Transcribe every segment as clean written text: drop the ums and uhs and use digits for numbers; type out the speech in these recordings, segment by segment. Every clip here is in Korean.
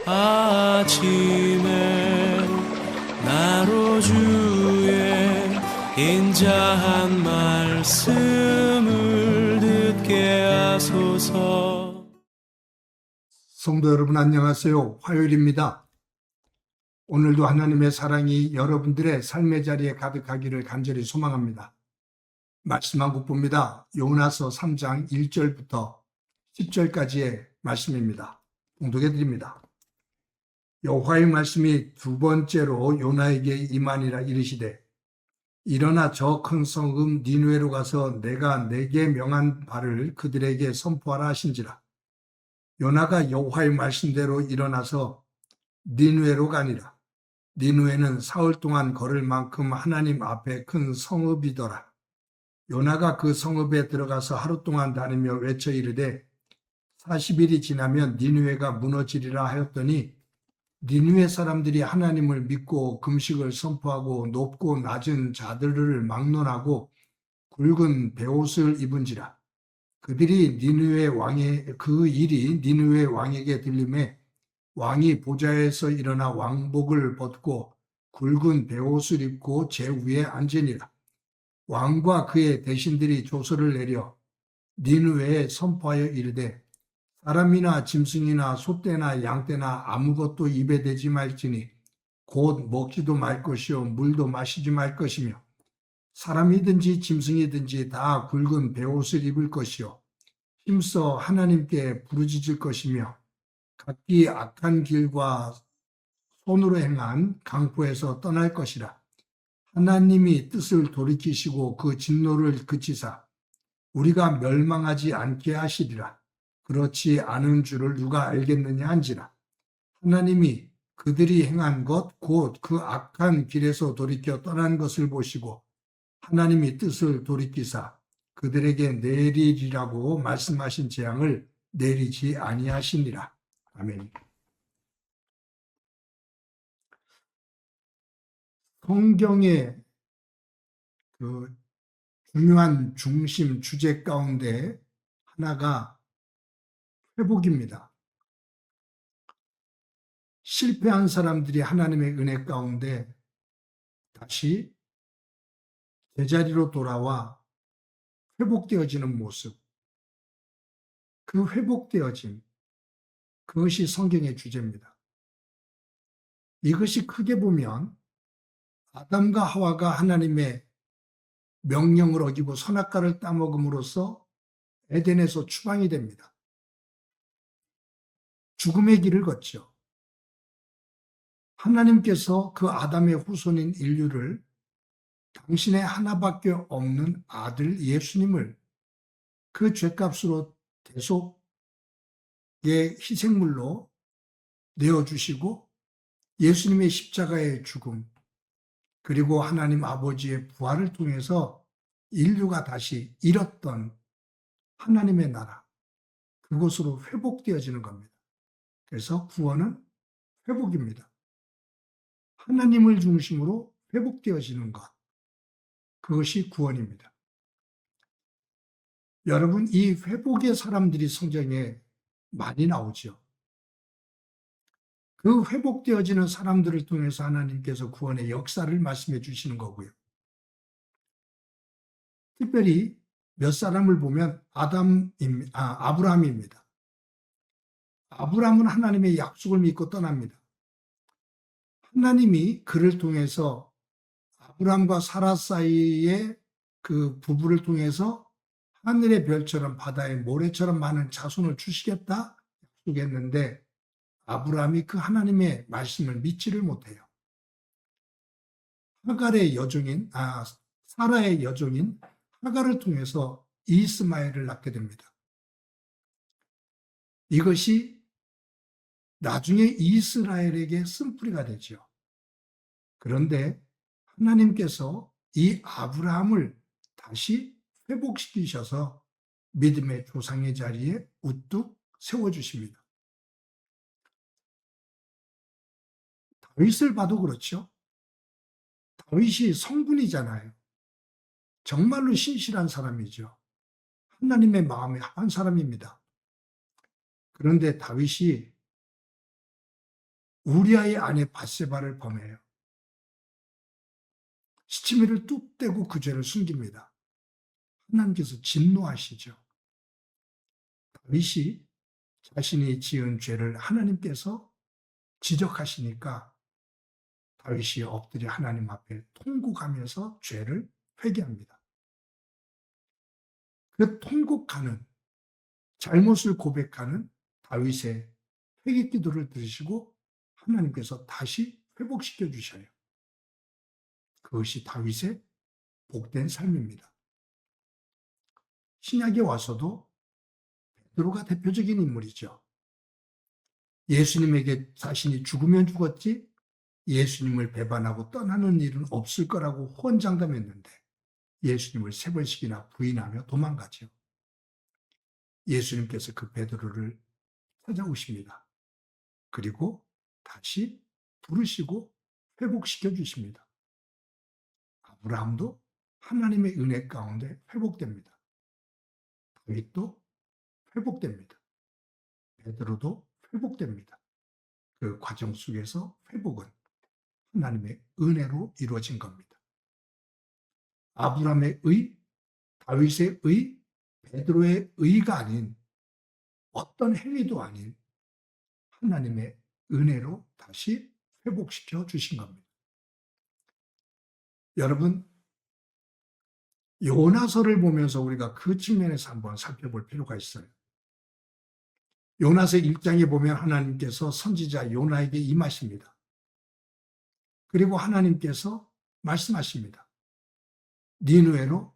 아침에 나로 주의 인자한 말씀을 듣게 하소서. 성도 여러분 안녕하세요. 화요일입니다. 오늘도 하나님의 사랑이 여러분들의 삶의 자리에 가득하기를 간절히 소망합니다. 말씀 한 국봅니다. 요나서 3장 1절부터 10절까지의 말씀입니다. 봉독해 드립니다. 여호와의 말씀이 두 번째로 요나에게 임하니라 이르시되 일어나 저 큰 성읍 니느웨로 가서 내가 내게 명한 바를 그들에게 선포하라 하신지라. 요나가 여호와의 말씀대로 일어나서 니느웨로 가니라. 니느웨는 사흘 동안 걸을 만큼 하나님 앞에 큰 성읍이더라. 요나가 그 성읍에 들어가서 하루 동안 다니며 외쳐 이르되 40일이 지나면 니느웨가 무너지리라 하였더니 니느웨 사람들이 하나님을 믿고 금식을 선포하고 높고 낮은 자들을 막론하고 굵은 베옷을 입은지라. 그 일이 니느웨 왕에게 들림에 왕이 보좌에서 일어나 왕복을 벗고 굵은 베옷을 입고 제 위에 앉으니라. 왕과 그의 대신들이 조서를 내려 니느웨에 선포하여 이르되 사람이나 짐승이나 소떼나 양떼나 아무것도 입에 대지 말지니 곧 먹지도 말 것이요 물도 마시지 말 것이며 사람이든지 짐승이든지 다 굵은 베옷을 입을 것이요 힘써 하나님께 부르짖을 것이며 각기 악한 길과 손으로 행한 강포에서 떠날 것이라. 하나님이 뜻을 돌이키시고 그 진노를 그치사 우리가 멸망하지 않게 하시리라. 그렇지 않은 줄을 누가 알겠느냐 한지라. 하나님이 그들이 행한 것 곧 그 악한 길에서 돌이켜 떠난 것을 보시고 하나님이 뜻을 돌이키사 그들에게 내리리라고 말씀하신 재앙을 내리지 아니하시니라. 아멘. 성경의 그 중요한 중심 주제 가운데 하나가 회복입니다. 실패한 사람들이 하나님의 은혜 가운데 다시 제자리로 돌아와 회복되어지는 모습, 그 회복되어짐, 그것이 성경의 주제입니다. 이것이 크게 보면 아담과 하와가 하나님의 명령을 어기고 선악과를 따먹음으로써 에덴에서 추방이 됩니다. 죽음의 길을 걷죠. 하나님께서 그 아담의 후손인 인류를 당신의 하나밖에 없는 아들 예수님을 그 죄값으로 대속의 희생물로 내어주시고 예수님의 십자가의 죽음 그리고 하나님 아버지의 부활을 통해서 인류가 다시 잃었던 하나님의 나라 그곳으로 회복되어지는 겁니다. 그래서 구원은 회복입니다. 하나님을 중심으로 회복되어지는 것 그것이 구원입니다. 여러분 이 회복의 사람들이 성경에 많이 나오죠. 그 회복되어지는 사람들을 통해서 하나님께서 구원의 역사를 말씀해 주시는 거고요. 특별히 몇 사람을 보면 아브라함입니다. 아브라함은 하나님의 약속을 믿고 떠납니다. 하나님이 그를 통해서 아브라함과 사라 사이의 그 부부를 통해서 하늘의 별처럼 바다의 모래처럼 많은 자손을 주시겠다 약속했는데 아브라함이 그 하나님의 말씀을 믿지를 못해요. 사라의 여종인 하갈을 통해서 이스마엘을 낳게 됩니다. 이것이 나중에 이스라엘에게 쓴뿌리가 되죠. 그런데 하나님께서 이 아브라함을 다시 회복시키셔서 믿음의 조상의 자리에 우뚝 세워주십니다. 다윗을 봐도 그렇죠. 다윗이 성군이잖아요. 정말로 신실한 사람이죠. 하나님의 마음에 합한 사람입니다. 그런데 다윗이 우리아의 아내 밧세바를 범해요. 시치미를 뚝 떼고 그 죄를 숨깁니다. 하나님께서 진노하시죠. 다윗이 자신이 지은 죄를 하나님께서 지적하시니까 다윗이 엎드려 하나님 앞에 통곡하면서 죄를 회개합니다. 그 통곡하는, 잘못을 고백하는 다윗의 회개 기도를 들으시고 하나님께서 다시 회복시켜 주셔요. 그것이 다윗의 복된 삶입니다. 신약에 와서도 베드로가 대표적인 인물이죠. 예수님에게 자신이 죽으면 죽었지 예수님을 배반하고 떠나는 일은 없을 거라고 호언장담했는데 예수님을 3번씩이나 부인하며 도망가죠. 예수님께서 그 베드로를 찾아오십니다. 그리고 다시 부르시고 회복시켜 주십니다. 아브라함도 하나님의 은혜 가운데 회복됩니다. 다윗도 회복됩니다. 베드로도 회복됩니다. 그 과정 속에서 회복은 하나님의 은혜로 이루어진 겁니다. 아브라함의 의, 다윗의 의, 베드로의 의가 아닌 어떤 행위도 아닌 하나님의 은혜로 다시 회복시켜 주신 겁니다. 여러분, 요나서를 보면서 우리가 그 측면에서 한번 살펴볼 필요가 있어요. 요나서 1장에 보면 하나님께서 선지자 요나에게 임하십니다. 그리고 하나님께서 말씀하십니다. 니느웨로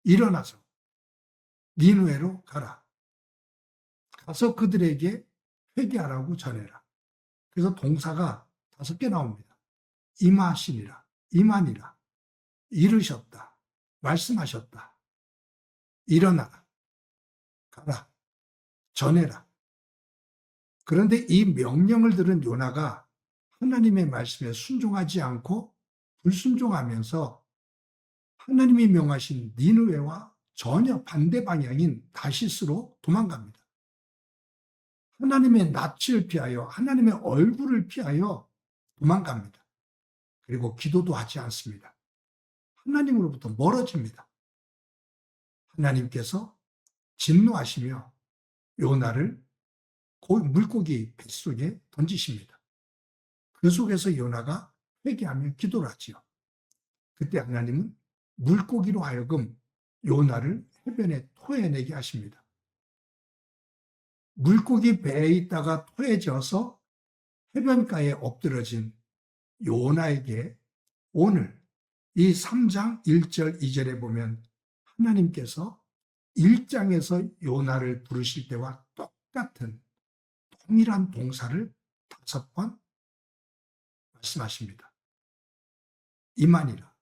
일어나서 니느웨로 가라. 가서 그들에게 회개하라고 전해라. 그래서 동사가 5개 나옵니다. 임하시니라, 임하니라, 이르셨다, 말씀하셨다, 일어나라, 가라, 전해라. 그런데 이 명령을 들은 요나가 하나님의 말씀에 순종하지 않고 불순종하면서 하나님이 명하신 니느웨와 전혀 반대 방향인 다시스로 도망갑니다. 하나님의 낯을 피하여 하나님의 얼굴을 피하여 도망갑니다. 그리고 기도도 하지 않습니다. 하나님으로부터 멀어집니다. 하나님께서 진노하시며 요나를 물고기 뱃속에 던지십니다. 그 속에서 요나가 회개하며 기도를 하지요. 그때 하나님은 물고기로 하여금 요나를 해변에 토해내게 하십니다. 물고기 배에 있다가 토해져서 해변가에 엎드러진 요나에게 오늘 이 3장 1절 2절에 보면 하나님께서 1장에서 요나를 부르실 때와 똑같은 동일한 동사를 5번 말씀하십니다. 임하니라,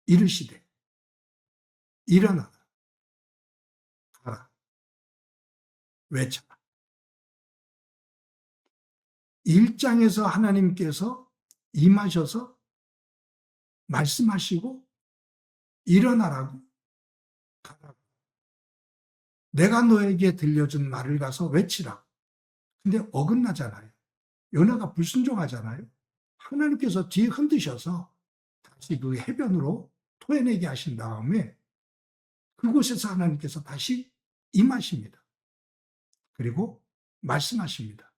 이르시되, 일어나라, 가라, 외쳐라. 1장에서 하나님께서 임하셔서 말씀하시고 일어나라고, 가라고. 내가 너에게 들려준 말을 가서 외치라. 근데 어긋나잖아요. 요나가 불순종하잖아요. 하나님께서 뒤에 흔드셔서 다시 그 해변으로 토해내게 하신 다음에 그곳에서 하나님께서 다시 임하십니다. 그리고 말씀하십니다.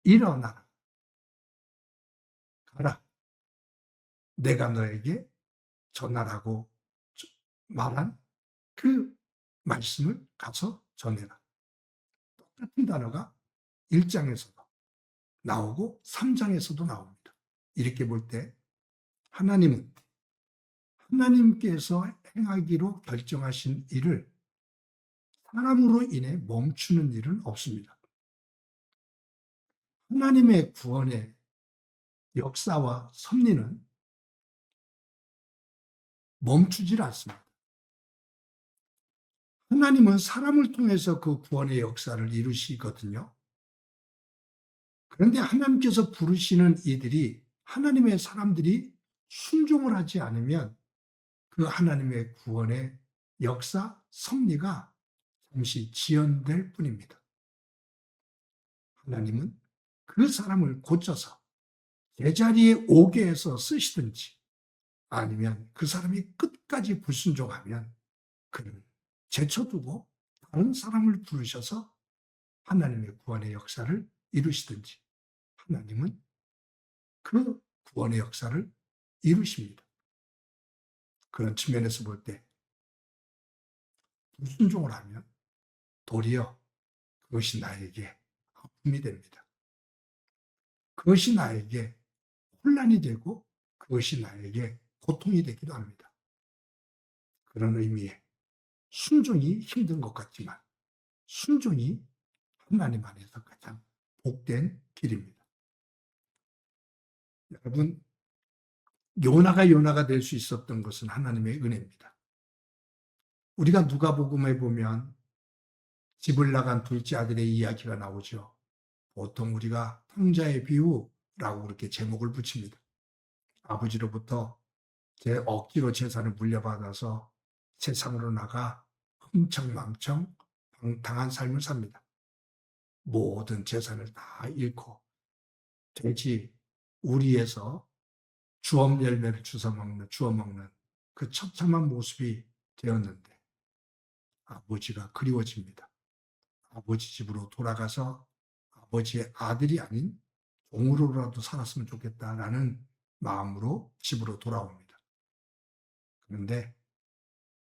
일어나라. 가라. 내가 너에게 전하라고 말한 그 말씀을 가서 전해라. 똑같은 단어가 1장에서도 나오고 3장에서도 나옵니다. 이렇게 볼 때 하나님은 하나님께서 행하기로 결정하신 일을 사람으로 인해 멈추는 일은 없습니다. 하나님의 구원의 역사와 섭리는 멈추질 않습니다. 하나님은 사람을 통해서 그 구원의 역사를 이루시거든요. 그런데 하나님께서 부르시는 이들이 하나님의 사람들이 순종을 하지 않으면 그 하나님의 구원의 역사, 섭리가 잠시 지연될 뿐입니다. 하나님은 그 사람을 고쳐서 제자리에 오게 해서 쓰시든지 아니면 그 사람이 끝까지 불순종하면 그를 제쳐두고 다른 사람을 부르셔서 하나님의 구원의 역사를 이루시든지 하나님은 그 구원의 역사를 이루십니다. 그런 측면에서 볼 때 불순종을 하면 도리어 그것이 나에게 아픔이 됩니다. 그것이 나에게 혼란이 되고 그것이 나에게 고통이 되기도 합니다. 그런 의미에 순종이 힘든 것 같지만 순종이 하나님 안에서 가장 복된 길입니다. 여러분, 요나가 될 수 있었던 것은 하나님의 은혜입니다. 우리가 누가복음에 보면 집을 나간 둘째 아들의 이야기가 나오죠. 보통 우리가 탕자의 비유라고 그렇게 제목을 붙입니다. 아버지로부터 제 억지로 재산을 물려받아서 세상으로 나가 흥청망청 방탕한 삶을 삽니다. 모든 재산을 다 잃고 돼지 우리에서 주엄 열매를 주워 먹는 그 처참한 모습이 되었는데 아버지가 그리워집니다. 아버지 집으로 돌아가서 아버지의 아들이 아닌 종으로라도 살았으면 좋겠다라는 마음으로 집으로 돌아옵니다. 그런데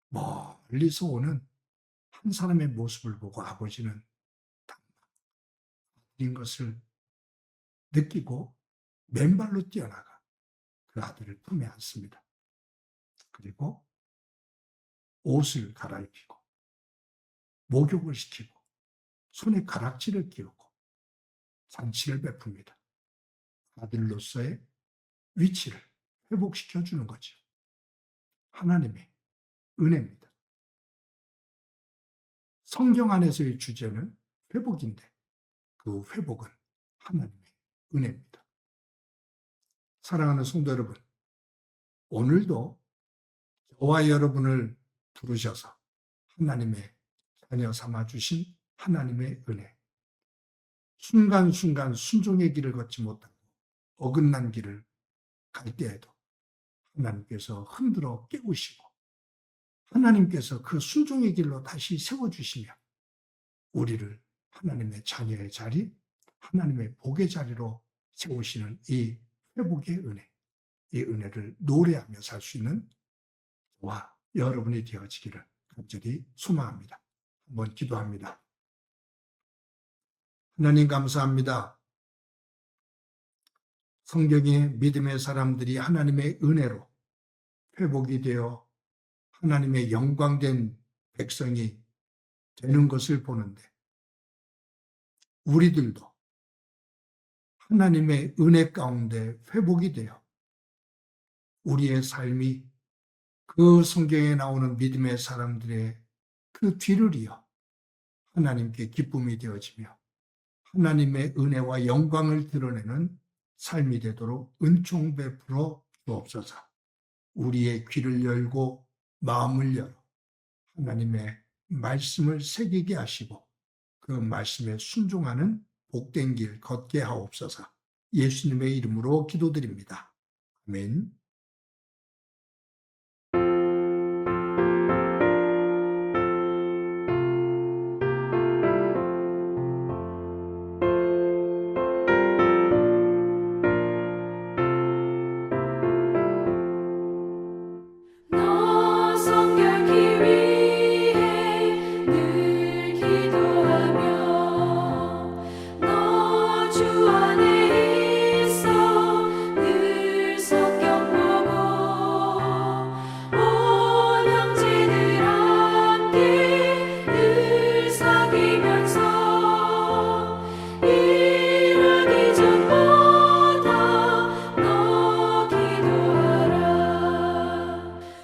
멀리서 오는 한 사람의 모습을 보고 아버지는 아들인 것을 느끼고 맨발로 뛰어나가 그 아들을 품에 안습니다. 그리고 옷을 갈아입히고 목욕을 시키고 손에 가락지를 끼우고 잔치를 베풉니다. 아들로서의 위치를 회복시켜 주는 거죠. 하나님의 은혜입니다. 성경 안에서의 주제는 회복인데 그 회복은 하나님의 은혜입니다. 사랑하는 성도 여러분, 오늘도 저와 여러분을 부르셔서 하나님의 자녀 삼아 주신 하나님의 은혜, 순간순간 순종의 길을 걷지 못하고 어긋난 길을 갈 때에도 하나님께서 흔들어 깨우시고 하나님께서 그 순종의 길로 다시 세워주시며 우리를 하나님의 자녀의 자리, 하나님의 복의 자리로 세우시는 이 회복의 은혜, 이 은혜를 노래하며 살 수 있는 저와 여러분이 되어지기를 간절히 소망합니다. 한번 기도합니다. 하나님 감사합니다. 성경의 믿음의 사람들이 하나님의 은혜로 회복이 되어 하나님의 영광된 백성이 되는 것을 보는데 우리들도 하나님의 은혜 가운데 회복이 되어 우리의 삶이 그 성경에 나오는 믿음의 사람들의 그 뒤를 이어 하나님께 기쁨이 되어지며 하나님의 은혜와 영광을 드러내는 삶이 되도록 은총 베풀어 주옵소서. 우리의 귀를 열고 마음을 열어 하나님의 말씀을 새기게 하시고 그 말씀에 순종하는 복된 길 걷게 하옵소서. 예수님의 이름으로 기도드립니다. 아멘. 온 형제들 함께 늘 사귀며